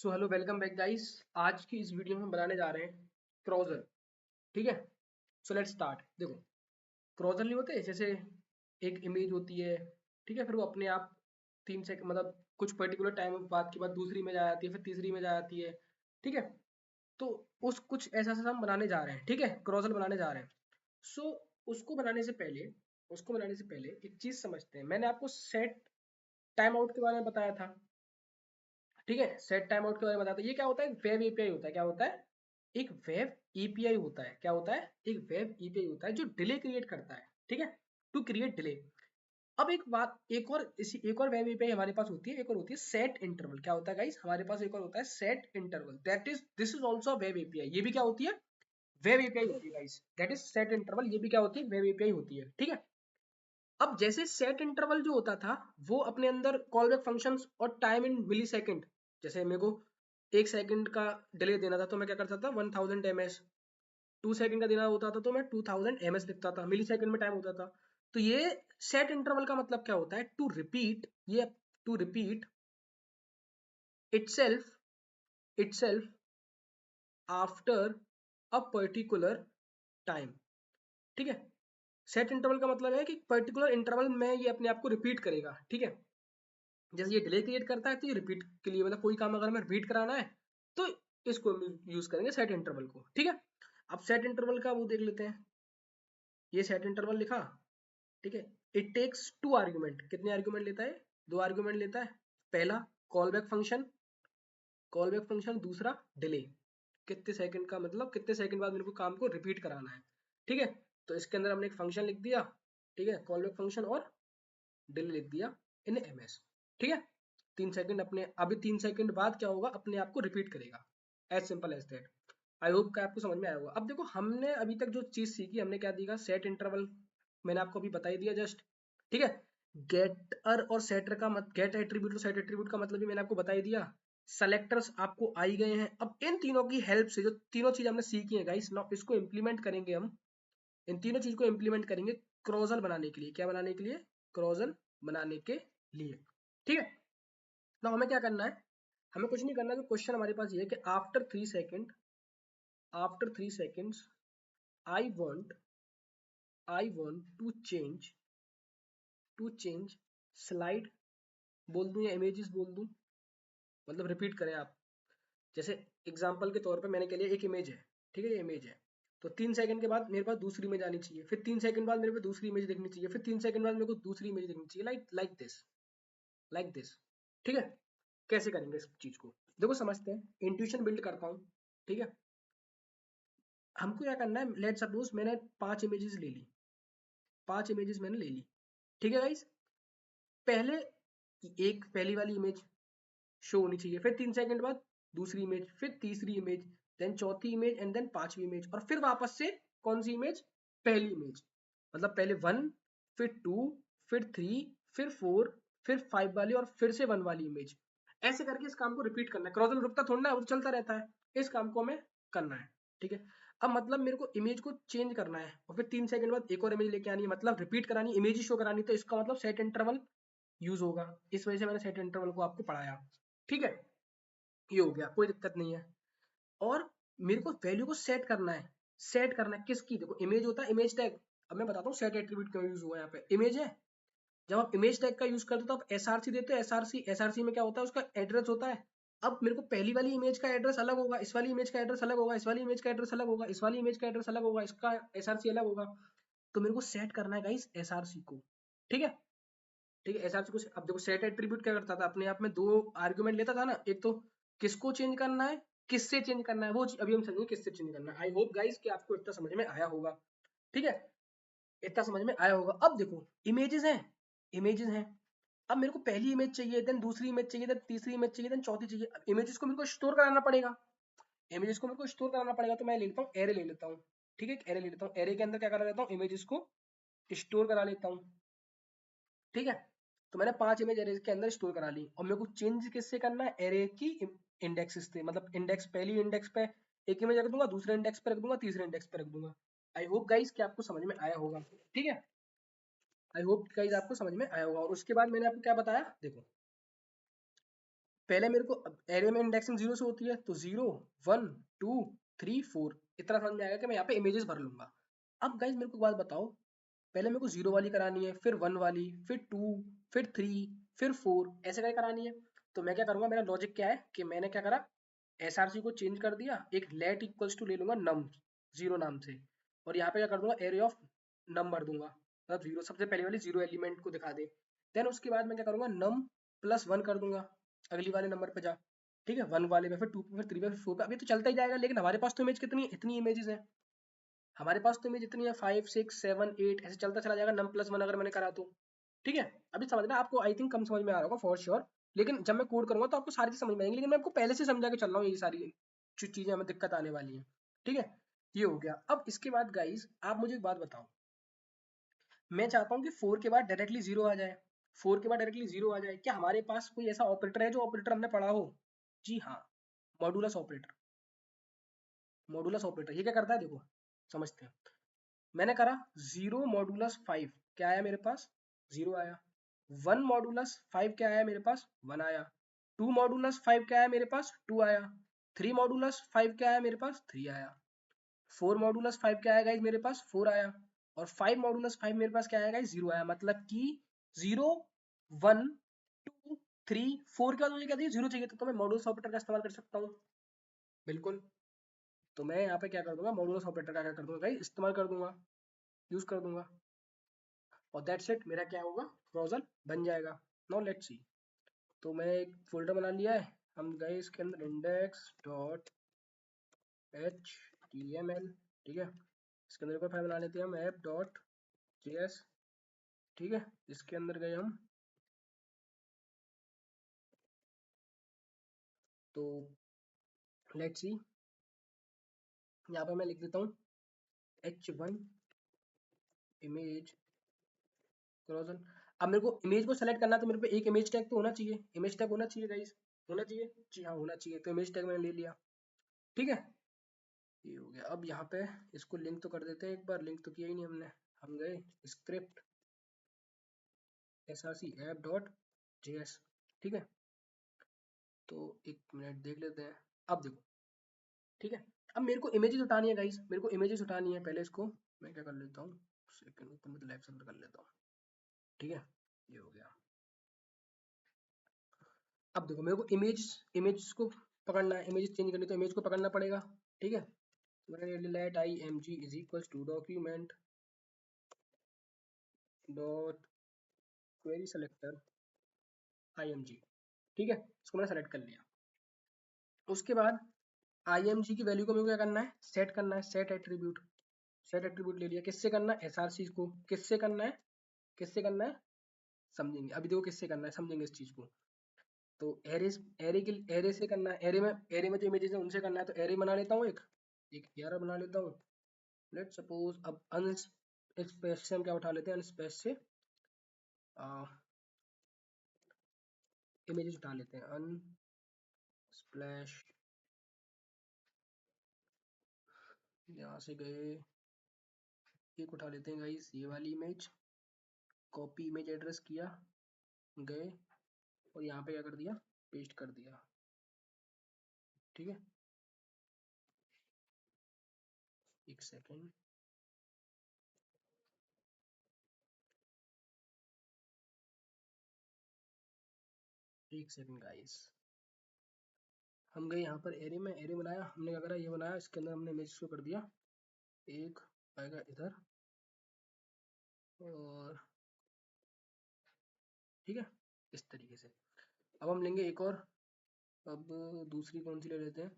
So hello welcome back guys. आज की इस वीडियो में हम बनाने जा रहे हैं क्रॉजर। ठीक है, सो लेट्स स्टार्ट। देखो, क्रॉजर नहीं होते जैसे एक इमेज होती है, ठीक है, फिर वो अपने आप 3 सेकंड मतलब कुछ पर्टिकुलर टाइम बाद के बाद दूसरी में जा जाती है, फिर तीसरी में जा जाती है। ठीक है, तो उस कुछ ऐसा ऐसा हम बनाने जा रहे हैं। ठीक है, क्रॉजर बनाने जा रहे हैं। सो उसको बनाने से पहले उसको बनाने से पहले एक चीज समझते हैं। मैंने आपको सेट टाइम आउट के बारे में बताया था। ठीक है, सेट टाइम आउट के बारे में बताता हूँ। ये क्या होता है? वेब एपीआई होता है। क्या होता है? एक वेब एपीआई होता है। क्या होता है? एक वेब एपीआई होता है जो डिले क्रिएट करता है। ठीक है, टू क्रिएट डिले। अब एक बात, एक और वेब एपीआई हमारे पास होती है। एक और होती है सेट इंटरवल। क्या होता है गाइस? हमारे पास एक और होता है set interval. That is this is also web API. ये भी क्या होती है? वेब एपीआई होती है guys. That is set interval. ये भी क्या होती है? वेब एपीआई होती है। ठीक है, अब जैसे सेट इंटरवल जो होता था वो अपने अंदर कॉलबैक फंक्शंस और टाइम इन मिली सेकेंड। जैसे मेरे को 1 सेकंड का डिले देना था तो मैं क्या करता था? 1000 ms। 2 सेकंड का देना होता था तो मैं 2000 ms लिखता था। मिली सेकंड में टाइम होता था। तो ये सेट इंटरवल का मतलब क्या होता है? To repeat itself after a particular time. ठीक है, सेट इंटरवल का मतलब है कि पर्टिकुलर इंटरवल में ये अपने आप को रिपीट करेगा। ठीक है, जैसे ये डिले क्रिएट करता है तो ये रिपीट के लिए, मतलब कोई काम अगर हमें रिपीट कराना है तो इसको यूज करेंगे सेट इंटरवल को। ठीक है, अब सेट इंटरवल का वो देख लेते हैं। ये सेट इंटरवल लिखा। ठीक है, इट टेक्स 2 आर्ग्यूमेंट। कितने आर्ग्यूमेंट लेता है? 2 आर्ग्यूमेंट लेता है। पहला कॉल बैक फंक्शन, दूसरा डिले। कितने सेकंड का, मतलब कितने सेकंड बाद मेरे को काम को रिपीट कराना है। ठीक है, तो इसके अंदर हमने एक फंक्शन लिख दिया। ठीक है, कॉल बैक फंक्शन और डिले लिख दिया इन एमएस। ठीक है, 3 सेकंड अपने, अभी 3 सेकंड बाद क्या होगा? अपने आप को रिपीट करेगा। As simple as that. I hope का आपको समझ में आया होगा। अब देखो, हमने अभी तक जो चीज सीखी, हमने क्या दिया? सेट इंटरवल मैंने आपको अभी बता ही दिया जस्ट। ठीक है, गेटर और सेटर का मत गेट एट्रीब्यूट और सेट एट्रीब्यूट का मतलब भी मैंने आपको बता ही दिया। सेलेक्टर्स आपको आ ही गए हैं। अब इन तीनों की हेल्प से जो तीनों चीज हमने सीखी है गाइस, नाउ इसको इम्प्लीमेंट करेंगे हम। इन तीनों चीज को इम्प्लीमेंट करेंगे क्रॉजल बनाने के लिए। क्या बनाने के लिए? क्रॉजल बनाने के लिए। ठीक है, ना हमें क्या करना है? हमें कुछ नहीं करना है। जो क्वेश्चन हमारे पास ये है कि after 3 seconds I want to change slide बोल दूं या इमेजेस बोल दूं, मतलब रिपीट करें आप। जैसे एग्जांपल के तौर पे मैंने कह लिया एक इमेज है। ठीक है, ये इमेज है, तो 3 सेकंड के बाद मेरे पास दूसरी इमेज आनी चाहिए, फिर 3 सेकंड बाद मेरे को दूसरी इमेज देखनी चाहिए, फिर 3 सेकंड बाद मेरे को दूसरी इमेज देखनी चाहिए। Like this. ठीक है, कैसे करेंगे इस चीज को? देखो समझते हैं, इंट्यूशन बिल्ड करता हूँ। ठीक है, हमको क्या करना है? लेट सपोज मैंने 5 इमेजेस ले ली। 5 इमेजेस मैंने ले ली। ठीक है गाइस, पहले एक पहली वाली इमेज शो होनी चाहिए, फिर 3 सेकंड बाद दूसरी इमेज, फिर तीसरी इमेज, देन चौथी इमेज एंड देन पांचवी इमेज, और फिर वापस से कौन सी इमेज? पहली इमेज। मतलब पहले 1, फिर 2, फिर 3, फिर 4, फिर 5 वाली, और फिर से 1 वाली इमेज। ऐसे करके इस काम को रिपीट करना है। क्रॉजल रुकता थोड़ा ना, वो तो चलता रहता है। इस काम को हमें करना है। ठीक है, अब मतलब मेरे को इमेज को चेंज करना है और फिर 3 सेकंड बाद एक और इमेज लेके आनी है, मतलब रिपीट करानी, इमेज ही शो करानी। तो इसका मतलब सेट इंटरवल यूज होगा। इस वजह से मैंने सेट इंटरवल को आपको पढ़ाया। ठीक है, ये हो गया, कोई दिक्कत नहीं है। और मेरे को वैल्यू को सेट करना है किसकी? देखो, इमेज होता है इमेज टैग। अब मैं बताता हूँ सेट एट्रीब्यूट क्यों यूज हुआ है। यहाँ पे इमेज है, जब आप इमेज टैग का यूज करते हो तो आप एसआरसी देते हो। एसआरसी में क्या होता है? उसका एड्रेस होता है। अब मेरे को पहली वाली इमेज का एड्रेस अलग होगा, इस वाली इमेज का एड्रेस अलग होगा, इस वाली इमेज का एड्रेस अलग होगा, इस वाली इमेज का एड्रेस अलग होगा, इसका एसआरसी अलग होगा। तो मेरे को सेट करना है गाइस एसआरसी को। ठीक है, ठीक है, एसआरसी को। अब देखो, सेट एट्रीब्यूट क्या करता था? अपने आप में 2 आर्ग्यूमेंट लेता था ना। एक तो किसको चेंज करना है, किससे चेंज करना है, वो अभी हम समझेंगे किससे चेंज करना है। आई होप गाइस कि आपको इतना समझ में आया होगा। ठीक है, इतना समझ में आया होगा। अब देखो, इमेजेस हैं। अब मेरे को पहली इमेज चाहिए, देन दूसरी इमेज चाहिए, देन तीसरी इमेज चाहिए, देन चौथी चाहिए। अब इमेजेस को मेरे को स्टोर कराना पड़ेगा। तो मैं ले लेता हूँ एरे ले लेता हूँ। ठीक है, एरे ले लेता हूँ। एरे के अंदर क्या करा लेता हूँ? इमेजेस को स्टोर करा लेता हूँ। ठीक है, तो मैंने 5 इमेज एरे के अंदर स्टोर करा ली, और मेरे को चेंज किससे करना है? एरे की इंडेक्सेस से। मतलब इंडेक्स, पहली इंडेक्स पे एक इमेज रख दूंगा, दूसरे इंडेक्स पे रख दूंगा, तीसरे इंडेक्स पे रख दूंगा। आई होप गाइस कि आपको समझ में आया होगा। ठीक है, आई होप गाइस आपको समझ में आया होगा। और उसके बाद मैंने आपको क्या बताया? देखो, पहले मेरे को एरे में इंडेक्सिंग 0 से होती है, तो 0 1 2 3 4 इतना समझ में आएगा कि मैं यहाँ पे इमेजेस भर लूंगा। अब गाइज मेरे को एक बात बताओ, पहले मेरे को 0 वाली करानी है, फिर 1 वाली, फिर 2, फिर 3, फिर 4, ऐसे करके करानी है। तो मैं क्या करूंगा, मेरा लॉजिक क्या है कि मैंने क्या करा, एसआरसी को चेंज कर दिया, एक लेट इक्वल्स टू ले लूंगा नम 0 नाम से, और यहाँ पे क्या कर दूंगा, एरे ऑफ नम भर दूंगा, मतलब 0 सबसे पहले वाली 0 एलिमेंट को दिखा दे। देन उसके बाद मैं क्या करूंगा, नम प्लस 1 कर दूंगा अगली वाले नंबर पे जा, ठीक है, 1 वाले पे, फिर 2 पे, फिर 3 पे, फिर 4 पे। अभी तो चलता ही जाएगा, लेकिन हमारे पास तो इमेज कितनी है, इतनी इमेजेस है हमारे पास, तो इमेज इतनी है 5 6 7 8 ऐसे चलता चला जाएगा, नम प्लस 1 अगर मैंने करा तो, ठीक है। अभी समझना, आपको आई थिंक कम समझ में आ रहा होगा फॉर श्योर, लेकिन जब मैं कोड करूंगा तो आपको सारी चीज समझ में आएंगी, लेकिन मैं आपको पहले से समझा के चल रहा हूँ, ये सारी जो चीजें हमें दिक्कत आने वाली है, ठीक है। ये हो गया। अब इसके बाद गाइज आप मुझे एक बात बताओ, मैं चाहता हूँ कि 4 के बाद डायरेक्टली 0 आ जाए, 4 के बाद डायरेक्टली 0 आ जाए, क्या हमारे पास कोई ऐसा ऑपरेटर है जो ऑपरेटर हमने पढ़ा हो? जी हाँ, मॉडुलस ऑपरेटर। मॉडुलस ऑपरेटर ये क्या करता है, देखो समझते हैं। मैंने करा 0 मॉडुलस 5, क्या आया मेरे पास, 0 आया। 1 मॉडुलस 5 क्या आया मेरे पास, 1 आया। 2 मॉडुलस 5 क्या आया मेरे पास, 2 आया। 3 मॉडुलस 5 क्या आया मेरे पास, 3 आया। 4 मॉडुलस 5 क्या आया गाइस मेरे पास, 4 आया। और 5 मॉडुलस 5 मेरे पास क्या आया गाइस, 0 आया। मतलब कि 0 1 2 3 4 के बाद मुझे क्या चाहिए, 0 चाहिए, तो मैं मॉडुलस ऑपरेटर का इस्तेमाल कर सकता हूँ, बिल्कुल। तो मैं यहाँ पे क्या कर दूंगा, मॉडुलस ऑपरेटर का क्या कर दूंगा गाइस, इस्तेमाल कर दूंगा, यूज कर दूंगा, और दैट्स इट, मेरा क्या होगा, ब्राउजर बन जाएगा। Now let's see. तो मैं एक फोल्डर बना लिया है, हम गए इसके अंदर index dot H T M L, ठीक है। इसके अंदर एक और फाइल बना लेते हैं हम, ऐप डॉट जे एस, ठीक है। इसके अंदर गए हम, तो लेट्स सी, यहाँ पर मैं लिख देता हूँ h1 इमेज क्रॉसन। अब मेरे को इमेज को सेलेक्ट करना है, तो मेरे पे एक इमेज टैग तो होना चाहिए, इमेज टैग होना चाहिए गाइस, होना चाहिए, जी हाँ होना चाहिए। तो इमेज टैग मैंने ले लिया, ठीक है। ये हो गया। अब यहाँ पे इसको लिंक तो कर देते हैं, एक बार लिंक तो किया ही नहीं हमने। हम गए script S R C app dot J S, ठीक है। तो एक मिनट देख लेते हैं, अब देखो, ठीक है। अब मेरे को इमेजेस उठानी है गाइस, मेरे को इमेजेस उठानी है, पहले इसको मैं क्या कर लेता हूँ, सेकंड ऊपर में लेफ्ट सेंटर कर लेता हूँ, ठीक है। ये हो गया। अब देखो मेरे को इमेज को पकड़ना है, इमेज चेंज करनी, तो इमेज को पकड़ना पड़ेगा, ठीक है। मैंने let I M G is equals to document dot query selector I M G, ठीक है। इसको मैंने सेलेक्ट कर लिया। उसके बाद आई एम जी की वैल्यू को मेरे को क्या करना है, सेट करना है, सेट एट्रीब्यूट। सेट एट्रीब्यूट ले लिया, किससे करना है, एस आर सी को, किससे करना है, किससे करना है, समझेंगे अभी, देखो किससे करना है, समझेंगे इस चीज को। तो एरे, एरे के एरे से करना है, एरे में जो इमेजेस है उनसे करना है, तो एरे बना लेता हूँ, एक एक एरे बना लेता हूँ। लेट सपोज अब अनस्पेस से हम क्या उठा लेते हैं, अनस्पेस से इमेजेस उठा लेते हैं, अनस्प्लैश, यहाँ से गए, एक उठा लेते हैं गाइस, ये वाली इमेज, कॉपी इमेज एड्रेस किया, गए और यहाँ पे क्या कर दिया, पेस्ट कर दिया, ठीक है। एक सेकेंड, एक सेकेंड गाइस। हम गए यहाँ पर एरे में, एरे बनाया हमने, क्या करा, ये बनाया, इसके अंदर हमने इमेज को कर दिया, एक आएगा इधर, और ठीक है, इस तरीके से। अब हम लेंगे एक और, अब दूसरी कौन सी ले लेते हैं,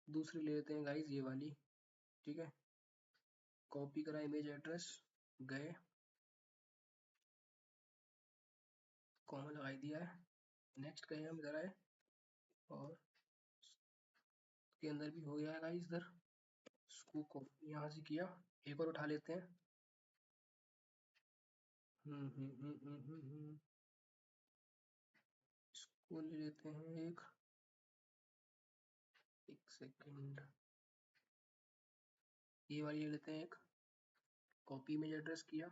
दूसरी ले लेते हैं गाइस ये वाली, ठीक है। कॉपी करा इमेज एड्रेस, गए, कॉमा लगा दिया है, नेक्स्ट गए हम इधर आए, और के अंदर भी हो गया है गाइस इधर, इसको कॉपी यहाँ से किया, एक और उठा लेते हैं, इसको ले लेते हैं एक सेकंड, ये वाली ले लेते हैं एक, कॉपी इमेज एड्रेस किया,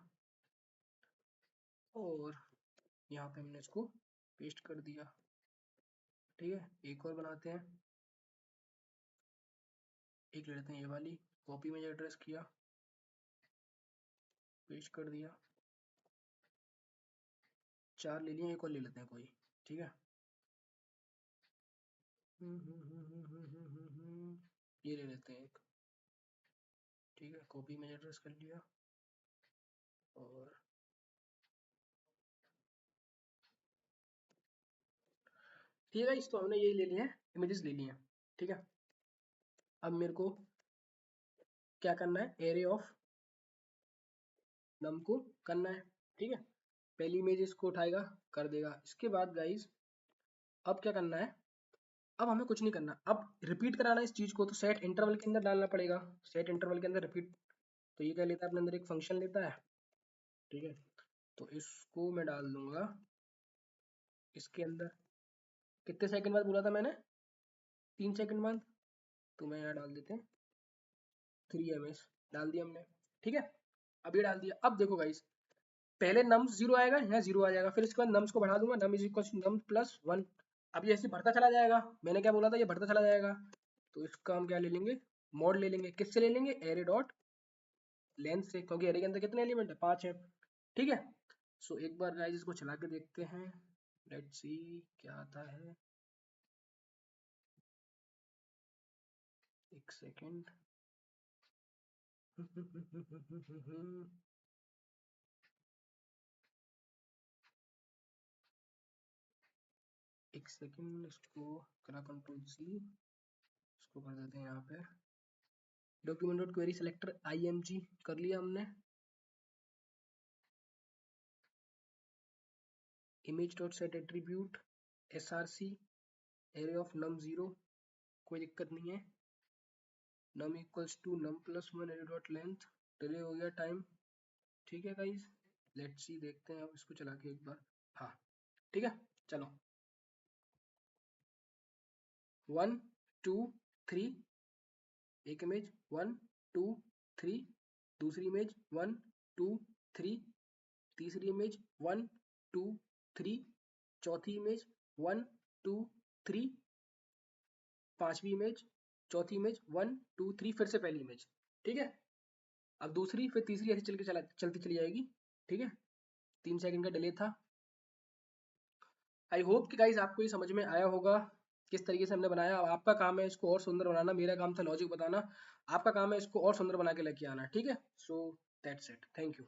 और यहाँ पे हमने इसको पेस्ट कर दिया, ठीक है, एक और बनाते हैं, एक ले लेते हैं ये वाली, कॉपी में एड्रेस किया, पेस्ट कर दिया, 4 ले लिए, एक और ले लेते हैं कोई, ठीक है। ये ले लेते हैं एक, ठीक है, कॉपी में एड्रेस कर लिया, और ठीक है, इस तो हमने ये ले लिए हैं, इमेजेस ले लिए हैं, ठीक है। अब मेरे को क्या करना है, एरे ऑफ नम को करना है, ठीक है। पहली इमेज इसको उठाएगा, कर देगा। इसके बाद गाइस अब क्या करना है, अब हमें कुछ नहीं करना, अब रिपीट कराना है इस चीज को, तो सेट इंटरवल के अंदर डालना पड़ेगा, सेट इंटरवल के अंदर रिपीट। तो ये क्या लेता है अपने अंदर, एक फंक्शन लेता है, ठीक है। तो इसको मैं डाल दूंगा इसके अंदर, कितने सेकंड बाद बोला था मैंने, 3 सेकंड बाद, तो मैं यहाँ डाल देते हैं 3 ms, डाल दिया हमने, ठीक है। अब ये डाल दिया, अब देखो गाइस, पहले नम्स 0 आएगा, यहाँ 0 आ जाएगा, फिर इसके बाद नम्स को बढ़ा दूंगा, num is equal to num plus 1। अब ये ऐसे बढ़ता चला जाएगा, मैंने क्या बोला था, ये बढ़ता चला जाएगा। तो इसका हम क्या ले लेंगे, मॉड ले लेंगे, किससे ले लेंगे, एरे डॉट लेंथ से, क्योंकि एरे के अंदर कितने एलिमेंट है, 5 है, ठीक है। सो एक बार गाइस इसको चला के देखते हैं, लेट्स सी क्या आता है, एक सेकेंड। एक सेकेंड, इसको करा कंट्रोल सी, इसको कर देते हैं यहाँ पे, document dot query selector IMG कर लिया हमने, image dot set attribute SRC array of num 0, कोई दिक्कत नहीं है, num equals to num plus 1 array dot length, delay हो गया टाइम, ठीक है गाइस। लेट्स सी देखते हैं अब इसको चला के एक बार, हाँ ठीक है, चलो 1 2 3, एक इमेज 1 2 3, दूसरी इमेज 1 2 3, तीसरी इमेज 1 2 3, चौथी इमेज 1 2 3, पांचवी इमेज, चौथी इमेज 1 2 3, फिर से पहली इमेज, ठीक है। अब दूसरी, फिर तीसरी, ऐसे चल के चलती चली जाएगी, ठीक है। 3 सेकंड का डिले था। आई होप कि गाइस आपको ये समझ में आया होगा किस तरीके से हमने बनाया। अब आपका काम है इसको और सुंदर बनाना, मेरा काम था लॉजिक बताना, आपका काम है इसको और सुंदर बना के लेके आना, ठीक है। So that's it, thank you.